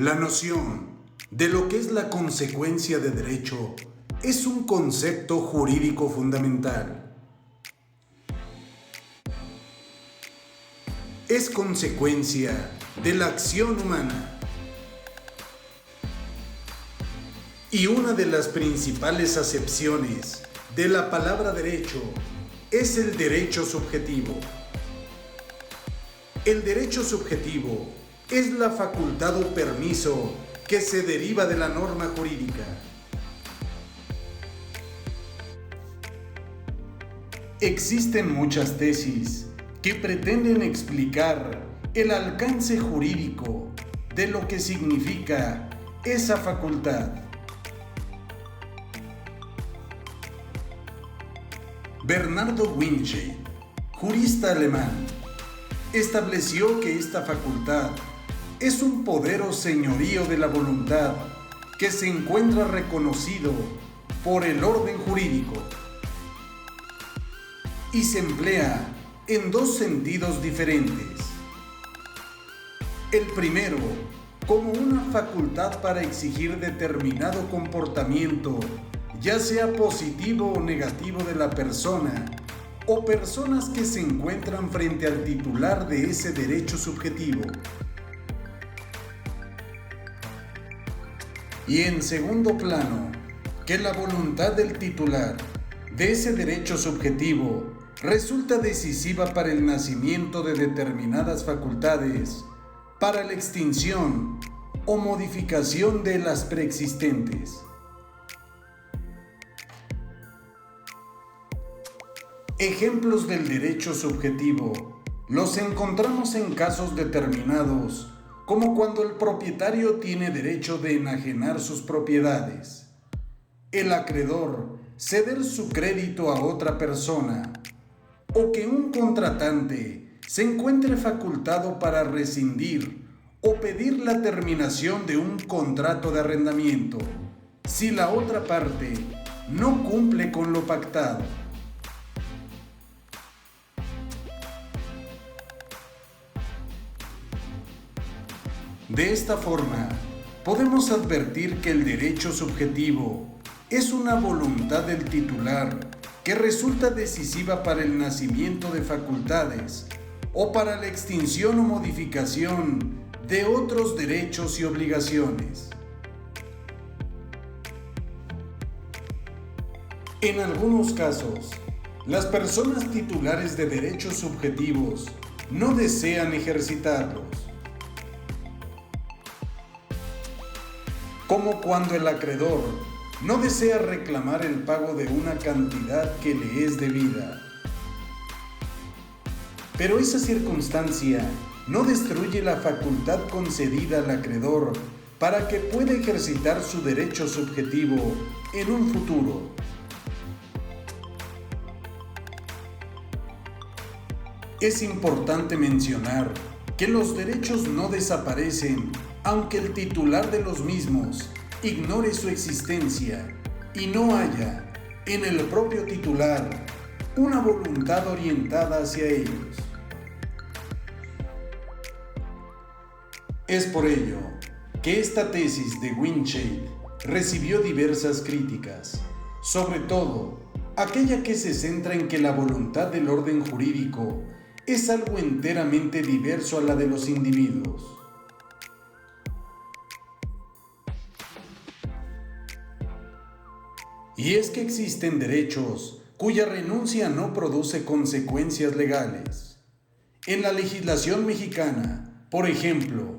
La noción de lo que es la consecuencia de derecho es un concepto jurídico fundamental. Es consecuencia de la acción humana. Y una de las principales acepciones de la palabra derecho es el derecho subjetivo. El derecho subjetivo es la facultad o permiso que se deriva de la norma jurídica. Existen muchas tesis que pretenden explicar el alcance jurídico de lo que significa esa facultad. Bernardo Winshade, jurista alemán, estableció que esta facultad es un poder o señorío de la voluntad que se encuentra reconocido por el orden jurídico y se emplea en dos sentidos diferentes. El primero, como una facultad para exigir determinado comportamiento, ya sea positivo o negativo de la persona o personas que se encuentran frente al titular de ese derecho subjetivo. Y en segundo plano, que la voluntad del titular de ese derecho subjetivo resulta decisiva para el nacimiento de determinadas facultades, para la extinción o modificación de las preexistentes. Ejemplos del derecho subjetivo los encontramos en casos determinados, como cuando el propietario tiene derecho de enajenar sus propiedades, el acreedor ceder su crédito a otra persona, o que un contratante se encuentre facultado para rescindir o pedir la terminación de un contrato de arrendamiento si la otra parte no cumple con lo pactado. De esta forma, podemos advertir que el derecho subjetivo es una voluntad del titular que resulta decisiva para el nacimiento de facultades o para la extinción o modificación de otros derechos y obligaciones. En algunos casos, las personas titulares de derechos subjetivos no desean ejercitarlos, como cuando el acreedor no desea reclamar el pago de una cantidad que le es debida. Pero esa circunstancia no destruye la facultad concedida al acreedor para que pueda ejercitar su derecho subjetivo en un futuro. Es importante mencionar que los derechos no desaparecen aunque el titular de los mismos ignore su existencia y no haya en el propio titular una voluntad orientada hacia ellos. Es por ello que esta tesis de Winshade recibió diversas críticas, sobre todo aquella que se centra en que la voluntad del orden jurídico es algo enteramente diverso a la de los individuos. Y es que existen derechos cuya renuncia no produce consecuencias legales. En la legislación mexicana, por ejemplo,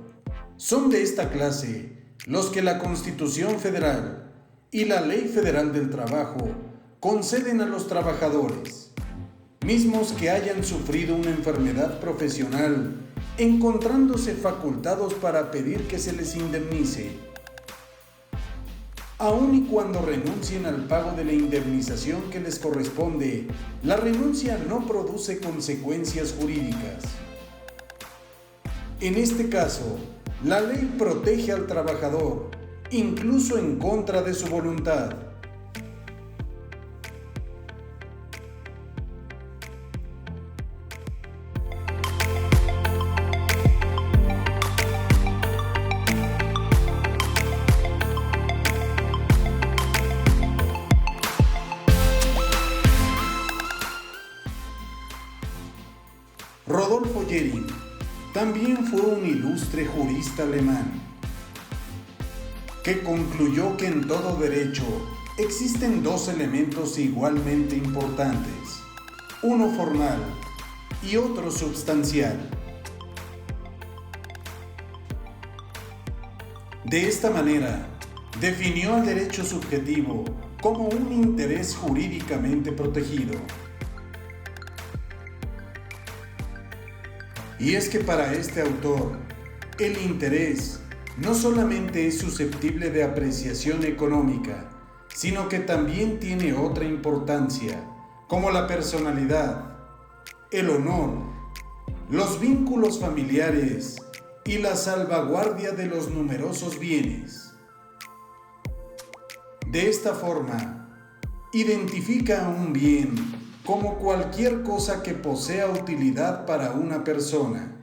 son de esta clase los que la Constitución Federal y la Ley Federal del Trabajo conceden a los trabajadores, mismos que hayan sufrido una enfermedad profesional, encontrándose facultados para pedir que se les indemnice, aun y cuando renuncien al pago de la indemnización que les corresponde. La renuncia no produce consecuencias jurídicas. En este caso, la ley protege al trabajador, incluso en contra de su voluntad. Jering también fue un ilustre jurista alemán que concluyó que en todo derecho existen dos elementos igualmente importantes, uno formal y otro substancial. De esta manera, definió al derecho subjetivo como un interés jurídicamente protegido. Y es que para este autor, el interés no solamente es susceptible de apreciación económica, sino que también tiene otra importancia, como la personalidad, el honor, los vínculos familiares y la salvaguardia de los numerosos bienes. De esta forma, identifica un bien como cualquier cosa que posea utilidad para una persona.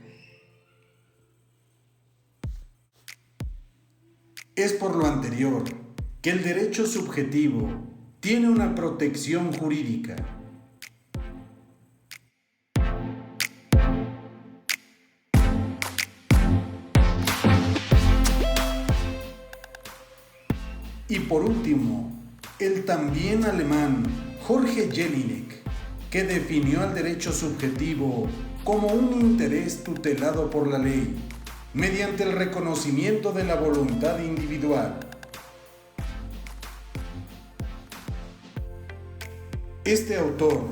Es por lo anterior que el derecho subjetivo tiene una protección jurídica. Y por último, el también alemán Jorge Jelinek, que definió al derecho subjetivo como un interés tutelado por la ley, mediante el reconocimiento de la voluntad individual. Este autor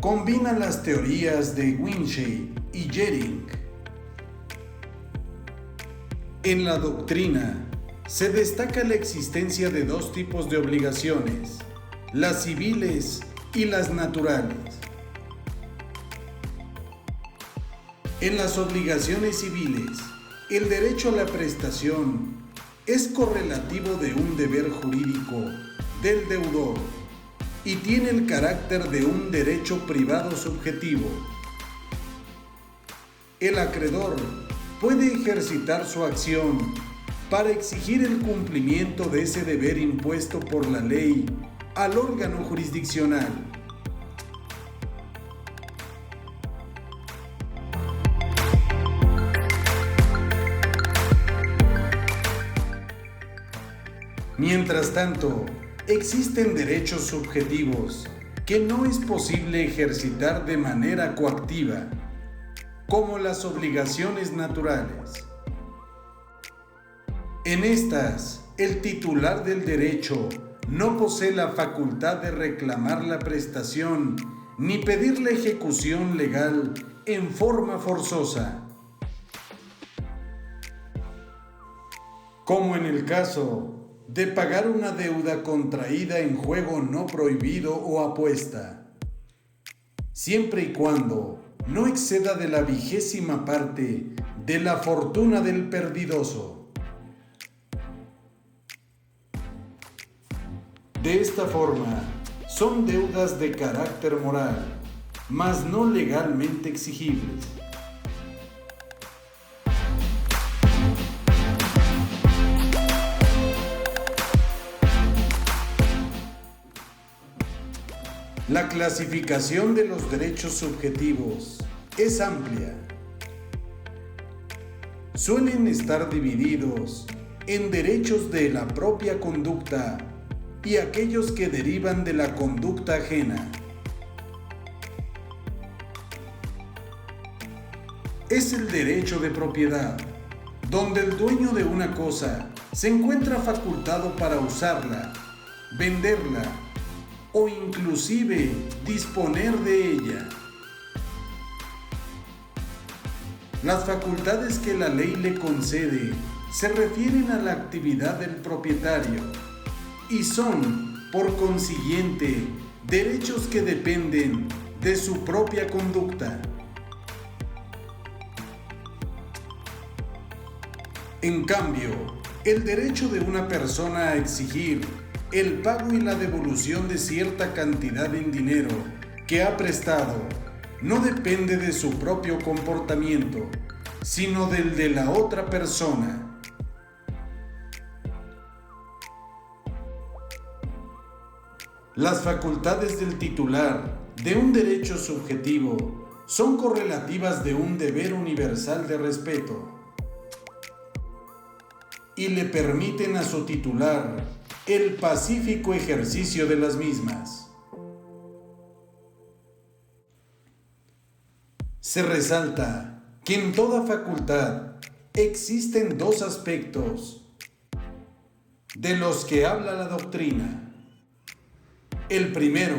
combina las teorías de Winshey y Jering. En la doctrina se destaca la existencia de dos tipos de obligaciones, las civiles y las naturales. En las obligaciones civiles, el derecho a la prestación es correlativo de un deber jurídico del deudor y tiene el carácter de un derecho privado subjetivo. El acreedor puede ejercitar su acción para exigir el cumplimiento de ese deber impuesto por la ley al órgano jurisdiccional. Mientras tanto, existen derechos subjetivos que no es posible ejercitar de manera coactiva, como las obligaciones naturales. En estas, el titular del derecho no posee la facultad de reclamar la prestación ni pedir la ejecución legal en forma forzosa, como en el caso de pagar una deuda contraída en juego no prohibido o apuesta, siempre y cuando no exceda de la 20ª parte de la fortuna del perdidoso. De esta forma, son deudas de carácter moral, mas no legalmente exigibles. La clasificación de los derechos subjetivos es amplia. Suelen estar divididos en derechos de la propia conducta y aquellos que derivan de la conducta ajena. Es el derecho de propiedad, donde el dueño de una cosa se encuentra facultado para usarla, venderla o inclusive disponer de ella. Las facultades que la ley le concede se refieren a la actividad del propietario y son, por consiguiente, derechos que dependen de su propia conducta. En cambio, el derecho de una persona a exigir el pago y la devolución de cierta cantidad en dinero que ha prestado no depende de su propio comportamiento, sino del de la otra persona. Las facultades del titular de un derecho subjetivo son correlativas de un deber universal de respeto y le permiten a su titular el pacífico ejercicio de las mismas. Se resalta que en toda facultad existen dos aspectos de los que habla la doctrina. El primero,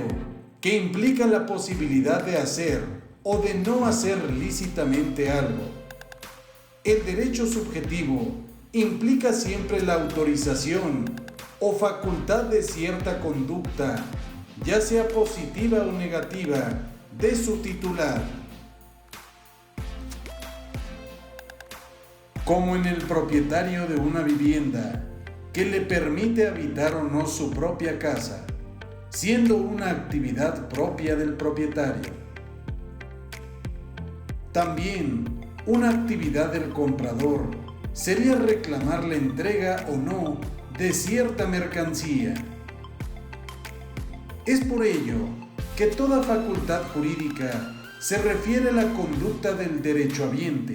que implica la posibilidad de hacer o de no hacer lícitamente algo. El derecho subjetivo implica siempre la autorización o facultad de cierta conducta, ya sea positiva o negativa, de su titular. Como en el propietario de una vivienda, que le permite habitar o no su propia casa, siendo una actividad propia del propietario. También una actividad del comprador sería reclamar la entrega o no de cierta mercancía. Es por ello que toda facultad jurídica se refiere a la conducta del derechohabiente.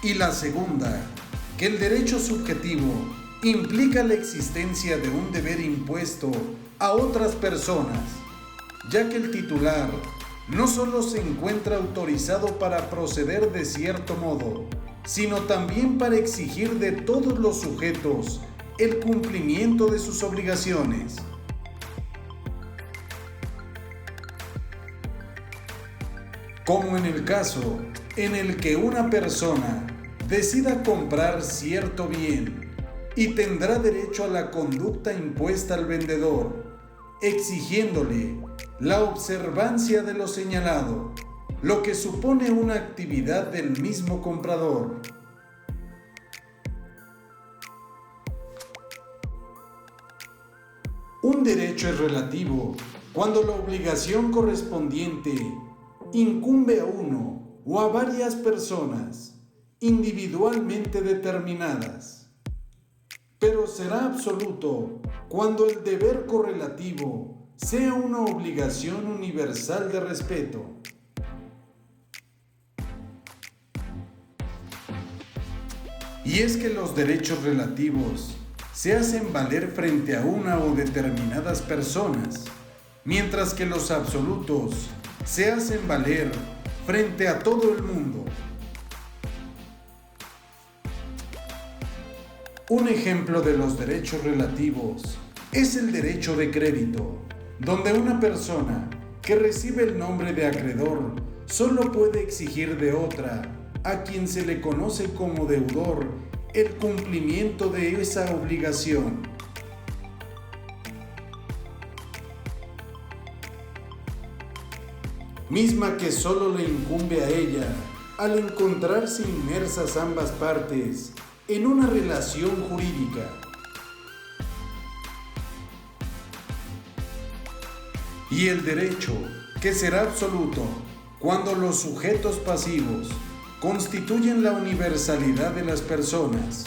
Y la segunda, que el derecho subjetivo implica la existencia de un deber impuesto a otras personas, ya que el titular no solo se encuentra autorizado para proceder de cierto modo, sino también para exigir de todos los sujetos el cumplimiento de sus obligaciones. Como en el caso en el que una persona decida comprar cierto bien y tendrá derecho a la conducta impuesta al vendedor, exigiéndole la observancia de lo señalado, lo que supone una actividad del mismo comprador. Un derecho es relativo cuando la obligación correspondiente incumbe a uno o a varias personas individualmente determinadas, pero será absoluto cuando el deber correlativo sea una obligación universal de respeto. Y es que los derechos relativos se hacen valer frente a una o determinadas personas, mientras que los absolutos se hacen valer frente a todo el mundo. Un ejemplo de los derechos relativos es el derecho de crédito, donde una persona que recibe el nombre de acreedor solo puede exigir de otra, a quien se le conoce como deudor, el cumplimiento de esa obligación. Misma que solo le incumbe a ella al encontrarse inmersas ambas partes en una relación jurídica. Y el derecho, que será absoluto cuando los sujetos pasivos constituyen la universalidad de las personas,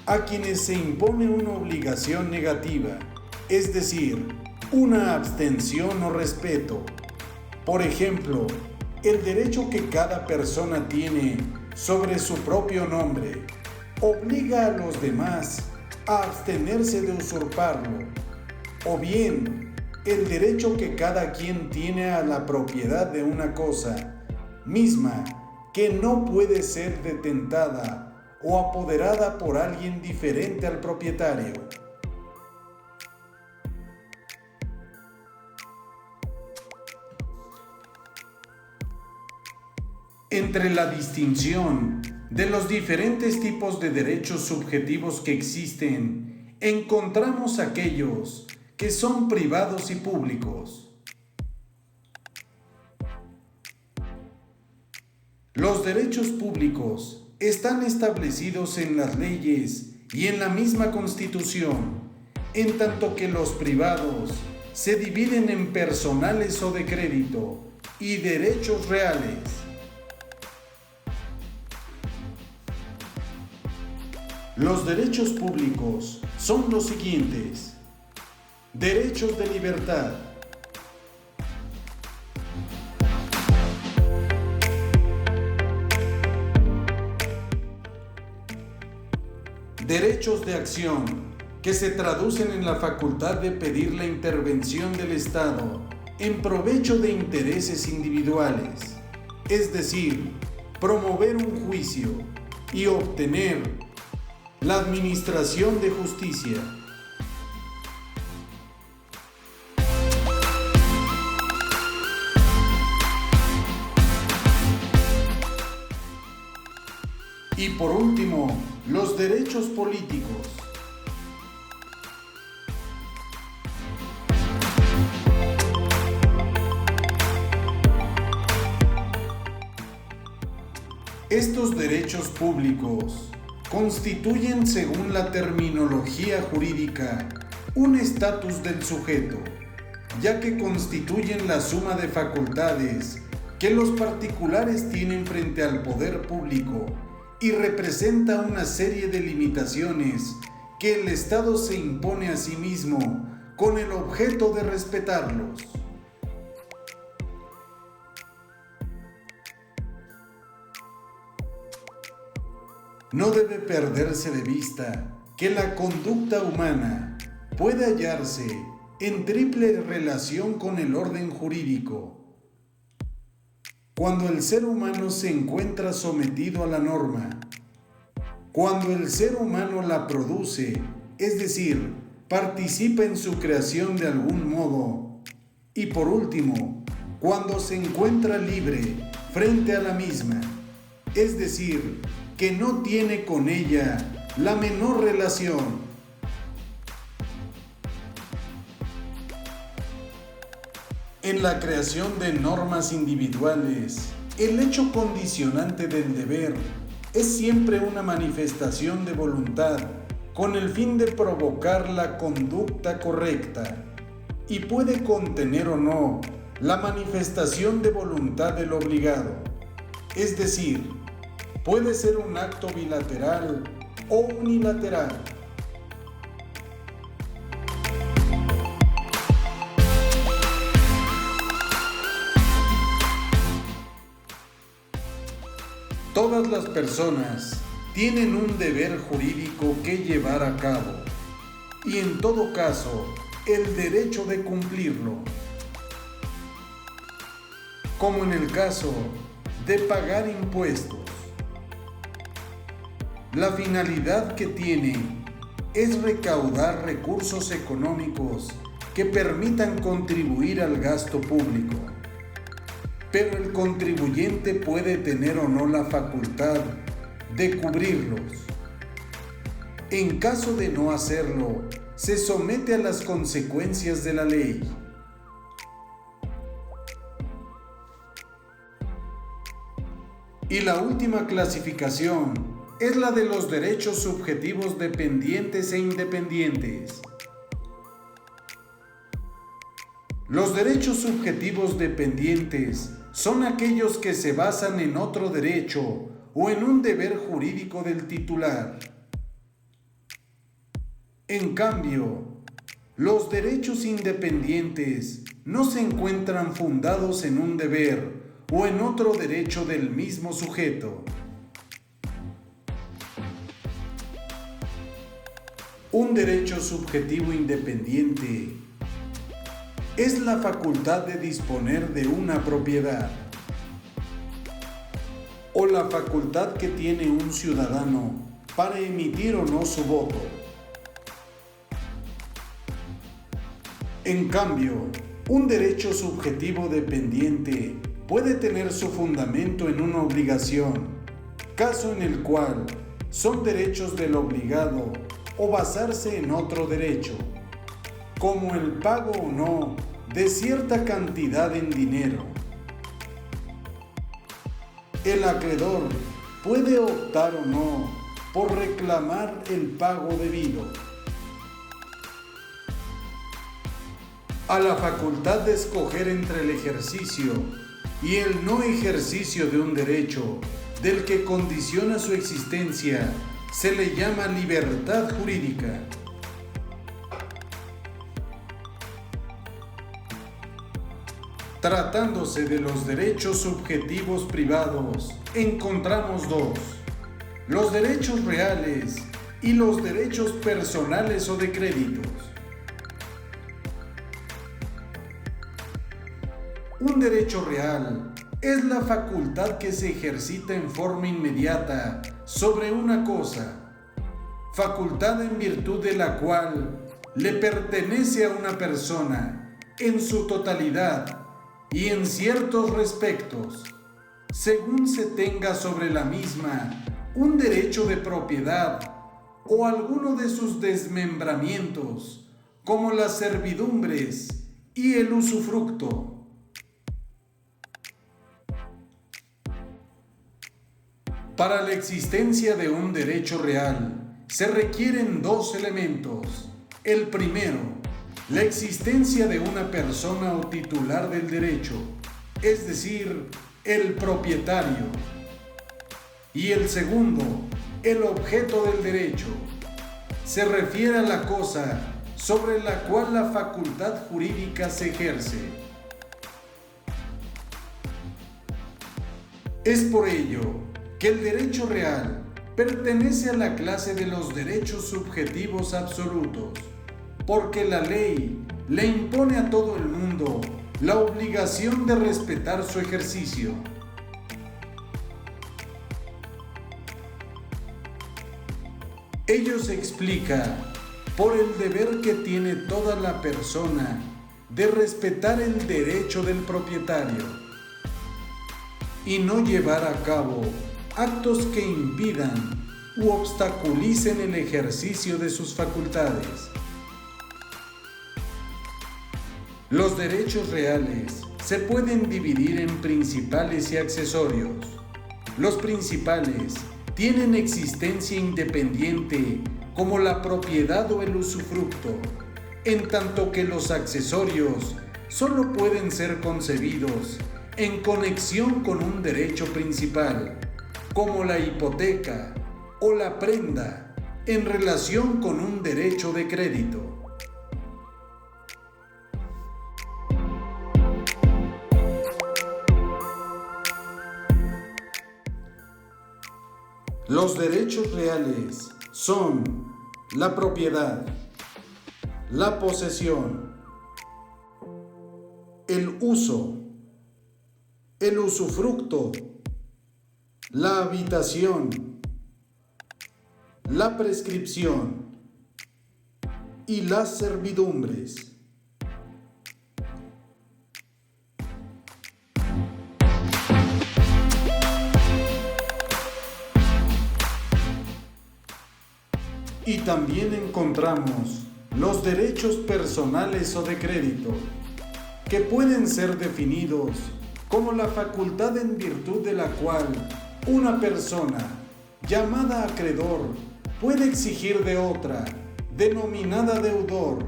a quienes se impone una obligación negativa, es decir, una abstención o respeto. Por ejemplo, el derecho que cada persona tiene sobre su propio nombre obliga a los demás a abstenerse de usurparlo, o bien el derecho que cada quien tiene a la propiedad de una cosa misma que no puede ser detentada o apoderada por alguien diferente al propietario. Entre la distinción de los diferentes tipos de derechos subjetivos que existen, encontramos aquellos que son privados y públicos. Los derechos públicos están establecidos en las leyes y en la misma Constitución, en tanto que los privados se dividen en personales o de crédito y derechos reales. Los derechos públicos son los siguientes: derechos de libertad, Derechos de acción, que se traducen en la facultad de pedir la intervención del Estado en provecho de intereses individuales, es decir, promover un juicio y obtener la administración de justicia. Y por último, los derechos políticos. Estos derechos públicos constituyen, según la terminología jurídica, un estatus del sujeto, ya que constituyen la suma de facultades que los particulares tienen frente al poder público y representa una serie de limitaciones que el Estado se impone a sí mismo con el objeto de respetarlos. No debe perderse de vista que la conducta humana puede hallarse en triple relación con el orden jurídico. Cuando el ser humano se encuentra sometido a la norma, cuando el ser humano la produce, es decir, participa en su creación de algún modo, y por último, cuando se encuentra libre frente a la misma, es decir, que no tiene con ella la menor relación. En la creación de normas individuales, el hecho condicionante del deber es siempre una manifestación de voluntad con el fin de provocar la conducta correcta y puede contener o no la manifestación de voluntad del obligado, es decir, puede ser un acto bilateral o unilateral. Todas las personas tienen un deber jurídico que llevar a cabo y en todo caso el derecho de cumplirlo, como en el caso de pagar impuestos. La finalidad que tiene es recaudar recursos económicos que permitan contribuir al gasto público. Pero el contribuyente puede tener o no la facultad de cubrirlos. En caso de no hacerlo, se somete a las consecuencias de la ley. Y la última clasificación es la de los derechos subjetivos dependientes e independientes. Los derechos subjetivos dependientes son aquellos que se basan en otro derecho o en un deber jurídico del titular. En cambio, los derechos independientes no se encuentran fundados en un deber o en otro derecho del mismo sujeto. Un derecho subjetivo independiente es la facultad de disponer de una propiedad o la facultad que tiene un ciudadano para emitir o no su voto. En cambio, un derecho subjetivo dependiente puede tener su fundamento en una obligación, caso en el cual son derechos del obligado o basarse en otro derecho, como el pago o no de cierta cantidad en dinero. El acreedor puede optar o no por reclamar el pago debido. A la facultad de escoger entre el ejercicio y el no ejercicio de un derecho del que condiciona su existencia se le llama libertad jurídica. Tratándose de los derechos subjetivos privados, encontramos dos: los derechos reales y los derechos personales o de créditos. Un derecho real es la facultad que se ejercita en forma inmediata sobre una cosa, facultad en virtud de la cual le pertenece a una persona en su totalidad y en ciertos respectos, según se tenga sobre la misma un derecho de propiedad o alguno de sus desmembramientos, como las servidumbres y el usufructo. Para la existencia de un derecho real se requieren dos elementos. El primero, la existencia de una persona o titular del derecho, es decir, el propietario. Y el segundo, el objeto del derecho. Se refiere a la cosa sobre la cual la facultad jurídica se ejerce. Es por ello que el derecho real pertenece a la clase de los derechos subjetivos absolutos, porque la ley le impone a todo el mundo la obligación de respetar su ejercicio. Ello se explica por el deber que tiene toda la persona de respetar el derecho del propietario y no llevar a cabo actos que impidan u obstaculicen el ejercicio de sus facultades. Los derechos reales se pueden dividir en principales y accesorios. Los principales tienen existencia independiente como la propiedad o el usufructo, en tanto que los accesorios solo pueden ser concebidos en conexión con un derecho principal, como la hipoteca o la prenda, en relación con un derecho de crédito. Los derechos reales son la propiedad, la posesión, el uso, el usufructo, la habitación, la prescripción y las servidumbres. Y también encontramos los derechos personales o de crédito, que pueden ser definidos como la facultad en virtud de la cual una persona, llamada acreedor, puede exigir de otra, denominada deudor,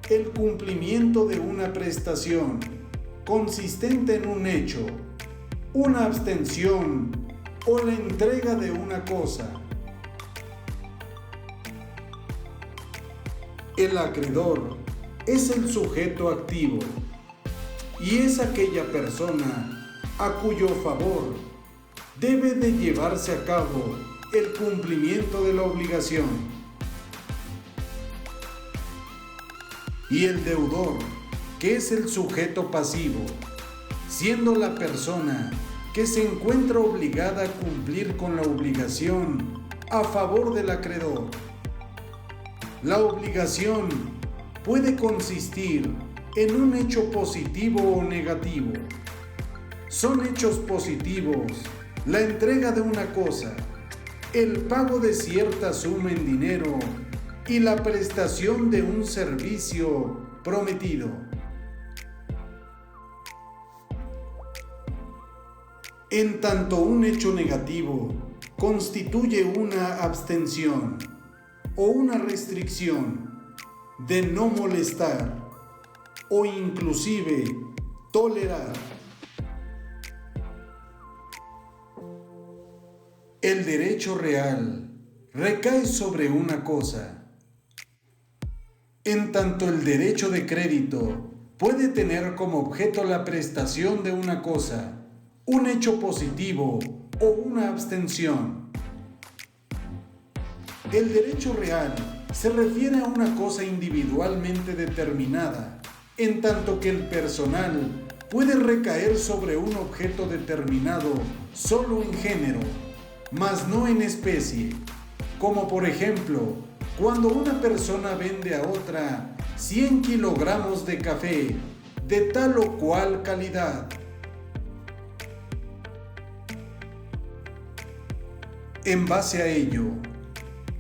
el cumplimiento de una prestación consistente en un hecho, una abstención o la entrega de una cosa. El acreedor es el sujeto activo y es aquella persona a cuyo favor debe de llevarse a cabo el cumplimiento de la obligación. Y el deudor, que es el sujeto pasivo, siendo la persona que se encuentra obligada a cumplir con la obligación a favor del acreedor. La obligación puede consistir en un hecho positivo o negativo. Son hechos positivos la entrega de una cosa, el pago de cierta suma en dinero y la prestación de un servicio prometido. En tanto, un hecho negativo constituye una abstención o una restricción de no molestar o inclusive tolerar. El derecho real recae sobre una cosa, en tanto el derecho de crédito puede tener como objeto la prestación de una cosa, un hecho positivo o una abstención. El derecho real se refiere a una cosa individualmente determinada, en tanto que el personal puede recaer sobre un objeto determinado solo en género, mas no en especie, como por ejemplo, cuando una persona vende a otra 100 kilogramos de café de tal o cual calidad. En base a ello,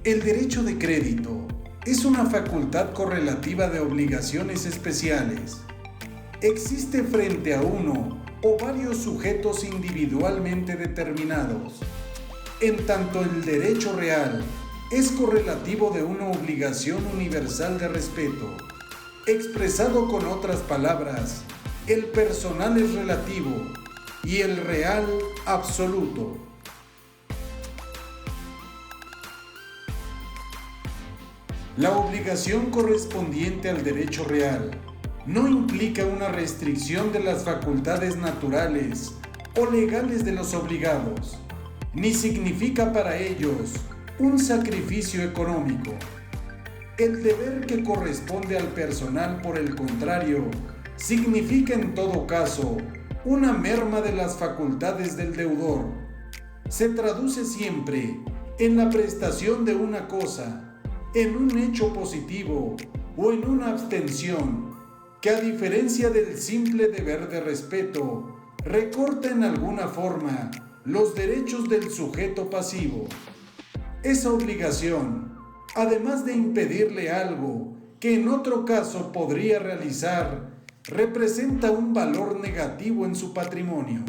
el derecho de crédito es una facultad correlativa de obligaciones especiales. Existe frente a uno o varios sujetos individualmente determinados, en tanto el derecho real es correlativo de una obligación universal de respeto. Expresado con otras palabras, el personal es relativo y el real absoluto. La obligación correspondiente al derecho real no implica una restricción de las facultades naturales o legales de los obligados, ni significa para ellos un sacrificio económico. El deber que corresponde al personal, por el contrario, significa en todo caso una merma de las facultades del deudor. Se traduce siempre en la prestación de una cosa, en un hecho positivo o en una abstención, que a diferencia del simple deber de respeto, recorta en alguna forma los derechos del sujeto pasivo. Esa obligación, además de impedirle algo que en otro caso podría realizar, representa un valor negativo en su patrimonio.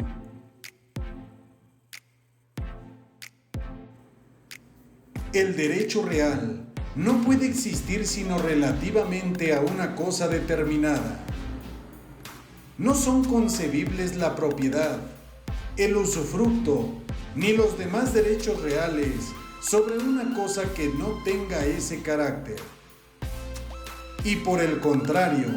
El derecho real no puede existir sino relativamente a una cosa determinada. No son concebibles la propiedad, el usufructo, ni los demás derechos reales sobre una cosa que no tenga ese carácter. Y por el contrario,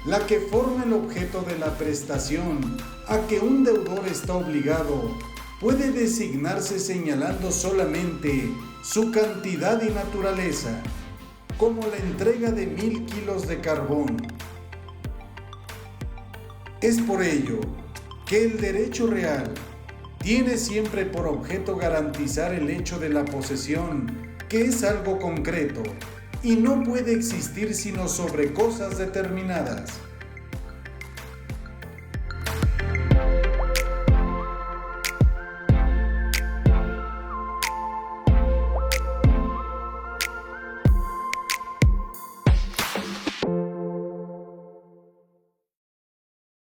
la que forma el objeto de la prestación a que un deudor está obligado puede designarse señalando solamente su cantidad y naturaleza, como la entrega de 1000 kilos de carbón. Es por ello que el derecho real tiene siempre por objeto garantizar el hecho de la posesión, que es algo concreto, y no puede existir sino sobre cosas determinadas.